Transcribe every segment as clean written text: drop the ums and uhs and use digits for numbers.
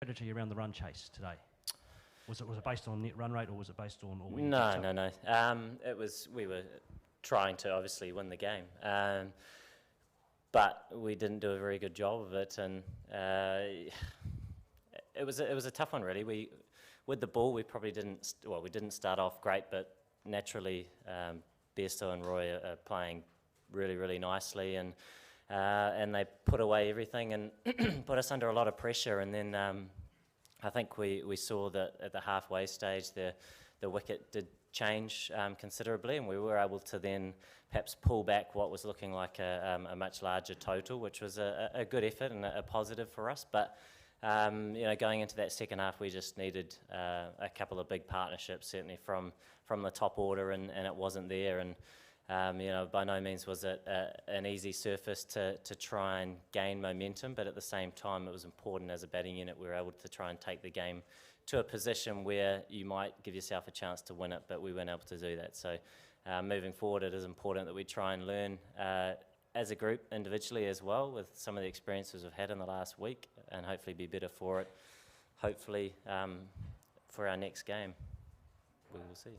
Strategy around the run chase today? Was it based on net run rate, or was it based on? Or No. It was, we were trying to obviously win the game, but we didn't do a very good job of it, and it was a tough one really. With the ball, we probably didn't start off great, but naturally, Besto and Roy are playing really nicely, and they put away everything and put us under a lot of pressure. And then I think we saw that at the halfway stage, the wicket did change considerably, and we were able to then perhaps pull back what was looking like a much larger total, which was a good effort and a positive for us. But going into that second half, we just needed a couple of big partnerships, certainly from the top order, and it wasn't there. And by no means was it an easy surface to try and gain momentum, but at the same time, it was important as a batting unit we were able to try and take the game to a position where you might give yourself a chance to win it, but we weren't able to do that. So moving forward, it is important that we try and learn as a group, individually as well, with some of the experiences we've had in the last week, and hopefully be better for it, hopefully for our next game. We will see.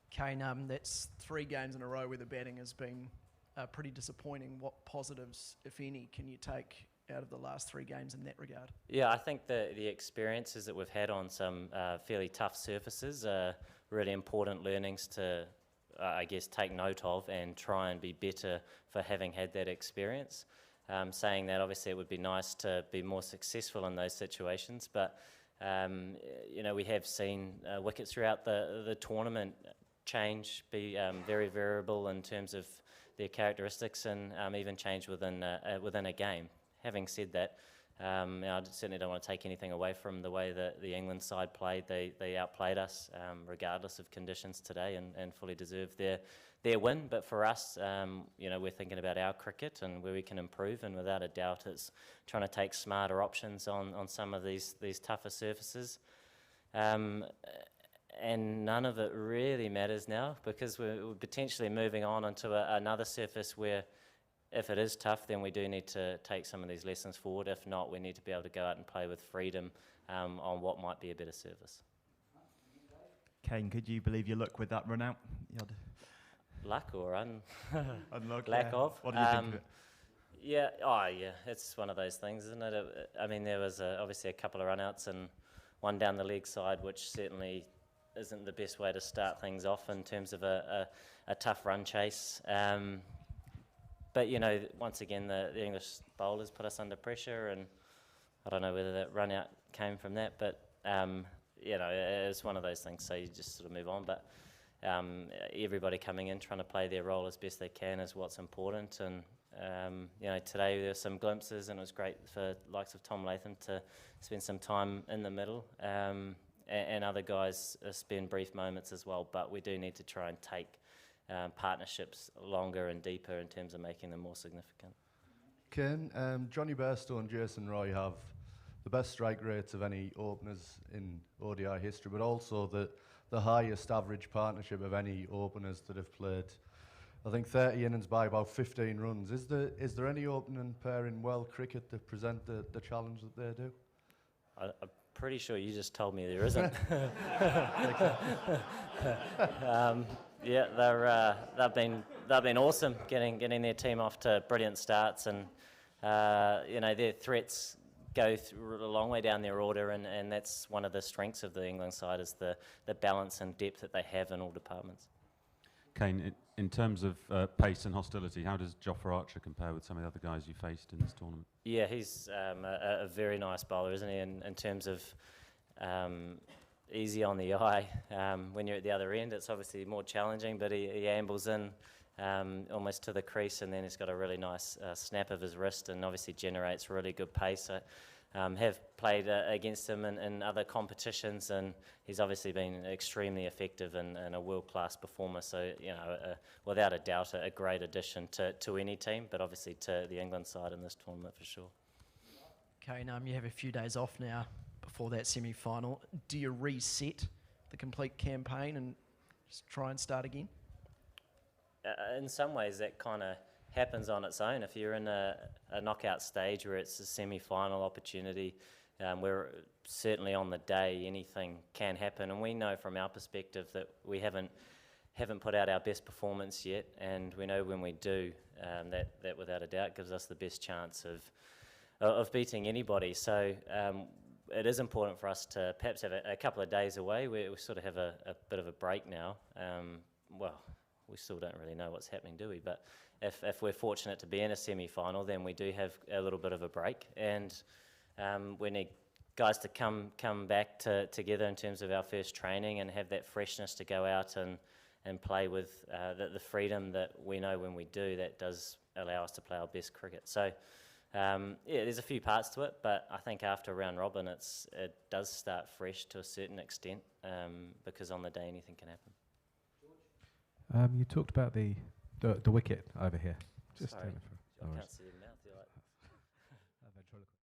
Kane, that's 3 games in a row where the batting has been pretty disappointing. What positives, if any, can you take out of the last 3 games in that regard? Yeah, I think the experiences that we've had on some fairly tough surfaces are really important learnings to, I guess, take note of and try and be better for having had that experience. Saying that, obviously it would be nice to be more successful in those situations, but we have seen wickets throughout the tournament change, be very variable in terms of their characteristics, and even change within a game. Having said that, I certainly don't want to take anything away from the way that the England side played. They outplayed us regardless of conditions today, and fully deserved their win. But for us, we're thinking about our cricket and where we can improve, and without a doubt it's trying to take smarter options on some of these tougher surfaces. And none of it really matters now, because we're potentially moving on into another surface where, if it is tough, then we do need to take some of these lessons forward. If not, we need to be able to go out and play with freedom on what might be a better surface. Kane, could you believe your luck with that run out? Luck or unluck? Lack of? What do you think of it? Yeah, it's one of those things, isn't it? I mean, there was obviously a couple of run-outs and one down the leg side, which certainly isn't the best way to start things off in terms of a tough run chase. But, once again, the English bowlers put us under pressure, and I don't know whether that run-out came from that, but, it's one of those things, so you just sort of move on. But everybody coming in, trying to play their role as best they can is what's important. And, today there were some glimpses, and it was great for the likes of Tom Latham to spend some time in the middle, and other guys spend brief moments as well. But we do need to try and take partnerships longer and deeper in terms of making them more significant. Kane, Johnny Bairstow and Jason Roy have the best strike rates of any openers in ODI history, but also the highest average partnership of any openers that have played, I think, 30 innings by about 15 runs. Is there any opening pair in world cricket that present the challenge that they do? I'm pretty sure you just told me there isn't. They've been awesome getting their team off to brilliant starts, and their threats go a long way down their order, and that's one of the strengths of the England side, is the balance and depth that they have in all departments. Kane, in terms of pace and hostility, how does Jofra Archer compare with some of the other guys you faced in this tournament? Yeah, he's a very nice bowler, isn't he, in terms of easy on the eye. When you're at the other end, it's obviously more challenging, but he ambles in almost to the crease, and then he's got a really nice snap of his wrist, and obviously generates really good pace. Have played against him in other competitions, and he's obviously been extremely effective and a world-class performer. So, without a doubt, a great addition to any team, but obviously to the England side in this tournament for sure. Kane, you have a few days off now before that semi-final. Do you reset the complete campaign and just try and start again? In some ways, that kind of happens on its own. If you're in a knockout stage where it's a semi-final opportunity, we're certainly on the day anything can happen, and we know from our perspective that we haven't put out our best performance yet, and we know when we do, that without a doubt gives us the best chance of beating anybody. So it is important for us to perhaps have a couple of days away. We sort of have a bit of a break now. Well, we still don't really know what's happening, do we? But if we're fortunate to be in a semi-final, then we do have a little bit of a break, and we need guys to come back together in terms of our first training and have that freshness to go out and play with the freedom that we know when we do, that does allow us to play our best cricket. So, yeah, there's a few parts to it, but I think after round robin, it does start fresh to a certain extent, because on the day anything can happen. You talked about the wicket over here. Sorry, I can't see it.